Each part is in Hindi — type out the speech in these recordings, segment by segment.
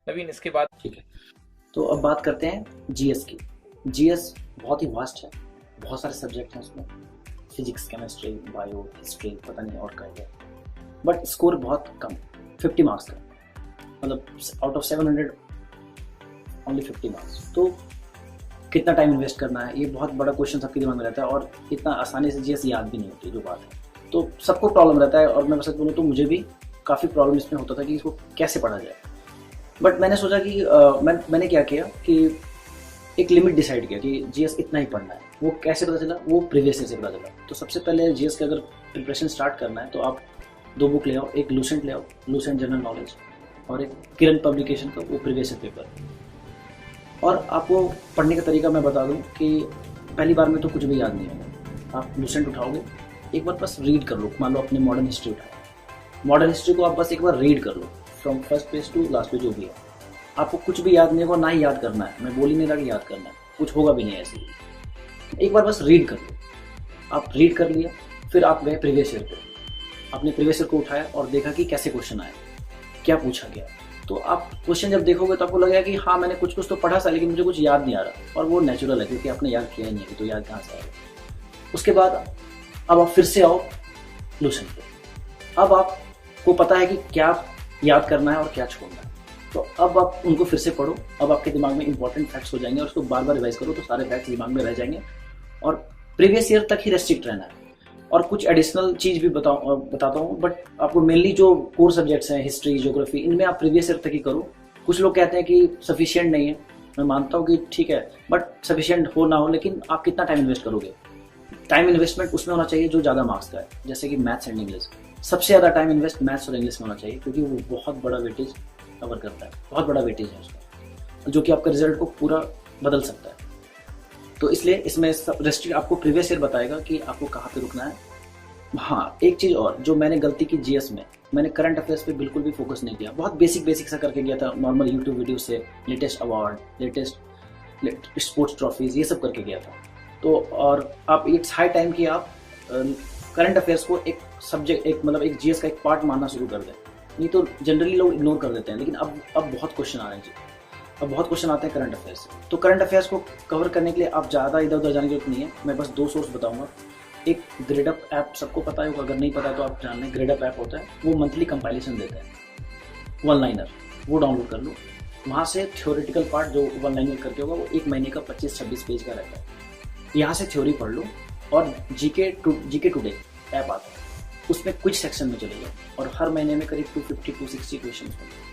नवीन इसके बाद। ठीक है, तो अब बात करते हैं जीएस की। जीएस बहुत ही वास्ट है, बहुत सारे सब्जेक्ट हैं उसमें, फिजिक्स, केमिस्ट्री, बायो, हिस्ट्री, पता नहीं और क्या है, बट स्कोर बहुत कम, 50 मार्क्स का, मतलब आउट ऑफ 700 ओनली 50 मार्क्स। तो कितना टाइम इन्वेस्ट करना है, ये बहुत बड़ा क्वेश्चन सबके दिमाग में रहता है, और इतना आसानी से जीएस याद भी नहीं होती जो बात है। तो सबको प्रॉब्लम रहता है, और मैं सच बोलूँ तो मुझे भी काफ़ी प्रॉब्लम इसमें होता था कि इसको कैसे पढ़ा जाए। बट मैंने सोचा कि मैंने क्या किया कि एक लिमिट डिसाइड किया कि जीएस इतना ही पढ़ना है। वो कैसे पता चला, वो प्रीवियस ईयर से पता चला। तो सबसे पहले जीएस के अगर प्रिपरेशन स्टार्ट करना है तो आप 2 बुक ले आओ, एक लूसेंट ले आओ, लूसेंट जनरल नॉलेज, और एक किरण पब्लिकेशन का वो प्रीवियस ईयर पेपर। और आपको पढ़ने का तरीका मैं बता दूं कि पहली बार में तो कुछ भी याद नहीं होगा। आप लूसेंट उठाओगे, एक बार बस रीड कर लो। मान लो अपने मॉडर्न हिस्ट्री उठाए, मॉडर्न हिस्ट्री को आप बस एक बार रीड कर लो, from first page to last page जो भी है। आपको कुछ भी याद नहीं होगा, ना ही याद करना है, मैं बोल ही नहीं रहा कि याद करना है, कुछ होगा भी नहीं ऐसे ही। एक बार बस रीड कर लो। आप रीड कर लिया, फिर आप गए प्रीवियस ईयर पे, आपने प्रीवियस ईयर को उठाया और देखा कि कैसे क्वेश्चन आए, क्या पूछा गया। तो आप क्वेश्चन जब देखोगे तो आपको लगेगा कि हाँ मैंने कुछ कुछ तो पढ़ा था, लेकिन मुझे कुछ याद नहीं आ रहा, और वो नेचुरल है क्योंकि आपने याद किया ही नहीं है, तो याद कहाँ से आएगा। उसके बाद अब आप फिर से आओ लूसेंट पे। अब आपको पता है कि क्या याद करना है और क्या छोड़ना है, तो अब आप उनको फिर से पढ़ो। अब आपके दिमाग में इंपॉर्टेंट फैक्ट्स हो जाएंगे, और उसको बार बार रिवाइज करो तो सारे फैक्ट्स दिमाग में रह जाएंगे, और प्रीवियस ईयर तक ही रेस्ट्रिक्ट रहना है। और कुछ एडिशनल चीज़ भी बताता हूँ, बट आपको मेनली जो कोर सब्जेक्ट्स हैं, हिस्ट्री, ज्योग्राफी, इनमें आप प्रीवियस ईयर तक ही करो। कुछ लोग कहते हैं कि सफिशिएंट नहीं है, मैं मानता हूँ कि ठीक है, बट सफिशिएंट हो ना हो, लेकिन आप कितना टाइम इन्वेस्ट करोगे। टाइम इन्वेस्टमेंट उसमें होना चाहिए जो ज़्यादा मार्क्स का है, जैसे कि मैथ्स एंड इंग्लिश। सबसे ज़्यादा टाइम इन्वेस्ट मैथ्स और इंग्लिश में होना चाहिए, क्योंकि वो बहुत बड़ा वेटेज कवर करता है, बहुत बड़ा वेटेज है उसका, जो कि आपका रिजल्ट को पूरा बदल सकता है। तो इसलिए इसमें रेस्ट्रिक्ट आपको प्रीवियस ईयर बताएगा कि आपको कहाँ पे रुकना है। हाँ, एक चीज़ और जो मैंने गलती की जीएस में, मैंने करंट अफेयर्स पे बिल्कुल भी फोकस नहीं किया। बहुत बेसिक सा करके गया था, नॉर्मल यूट्यूब वीडियो से latest award, latest sports trophies, ये सब करके गया था। तो और आप इट्स हाई टाइम कि आप करंट अफेयर्स को एक सब्जेक्ट, एक मतलब एक जीएस का एक पार्ट मानना शुरू कर दें। नहीं तो जनरली लोग इग्नोर कर देते हैं, लेकिन अब बहुत क्वेश्चन आ रहे हैं जी, अब बहुत क्वेश्चन आते हैं करंट अफेयर्स से। तो करंट अफेयर्स को कवर करने के लिए आप ज़्यादा इधर उधर जाने की जरूरत नहीं है। मैं बस 2 सोर्स बताऊंगा। एक ग्रेडअप ऐप, सबको पता होगा, अगर नहीं पता तो आप जान लें। ग्रेडअप ऐप होता है, वो मंथली कंपाइलेशन देता है, वन लाइनर, वो डाउनलोड कर लो। वहाँ से थ्योरेटिकल पार्ट जो वन लाइनर करके होगा वो 1 महीने का 25-26 पेज का रहता है। यहाँ से थ्योरी पढ़ लो, और जीके टुडे ऐप आता है, उसमें कुछ सेक्शन में चले जाओ, और हर महीने में करीब 250-260 क्वेश्चन होंगे।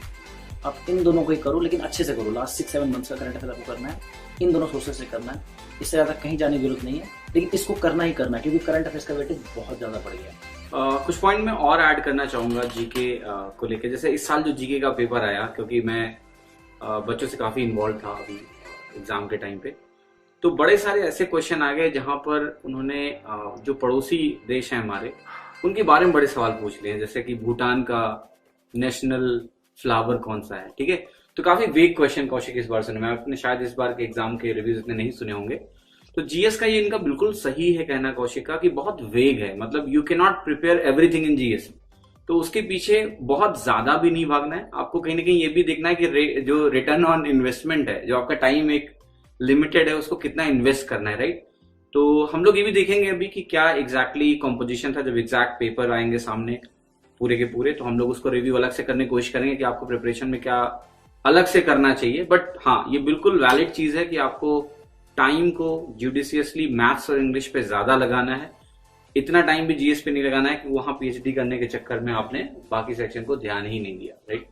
आप इन दोनों को ही करो, लेकिन अच्छे से करो। लास्ट 6-7 मंथ्स का करंट अफेयर आपको करना है, इन दोनों सोर्सेस से करना है, इससे ज़्यादा कहीं जाने की जरूरत नहीं है, लेकिन इसको करना ही करना है, क्योंकि करंट अफेयर्स का वेटेज बहुत ज़्यादा बढ़ गया है। कुछ पॉइंट मैं और ऐड करना चाहूँगा जीके को लेकर। जैसे इस साल जो जीके का पेपर आया, क्योंकि मैं बच्चों से काफ़ी इन्वॉल्व था अभी एग्ज़ाम के टाइम पे, तो बड़े सारे ऐसे क्वेश्चन आ गए जहाँ पर उन्होंने जो पड़ोसी देश हैं हमारे, उनके बारे में बड़े सवाल पूछ लिए हैं। जैसे कि भूटान का नेशनल फ्लावर कौन सा है, ठीक है। तो काफी वेग क्वेश्चन कौशिक इस बार सुने, मैं अपने शायद इस बार के एग्जाम के रिव्यूज इतने नहीं सुने होंगे। तो जीएस का ये इनका बिल्कुल सही है कहना कौशिक का कि बहुत वेग है, मतलब you can not prepare everything in GS. तो उसके पीछे बहुत ज्यादा भी नहीं भागना है, आपको कहीं ना कहीं ये भी देखना है कि जो रिटर्न ऑन इन्वेस्टमेंट है, जो आपका टाइम एक लिमिटेड है, उसको कितना इन्वेस्ट करना है, राइट। तो हम लोग ये भी देखेंगे अभी कि क्या एग्जैक्टली कॉम्पोजिशन था, जब एग्जैक्ट पेपर आएंगे सामने पूरे के पूरे, तो हम लोग उसको रिव्यू अलग से करने की कोशिश करेंगे कि आपको प्रिपरेशन में क्या अलग से करना चाहिए। बट हाँ, ये बिल्कुल वैलिड चीज है कि आपको टाइम को जुडिशियसली मैथ्स और इंग्लिश पे ज्यादा लगाना है। इतना टाइम भी जीएस पे नहीं लगाना है कि वहां पीएचडी करने के चक्कर में आपने बाकी सेक्शन को ध्यान ही नहीं दिया, राइट।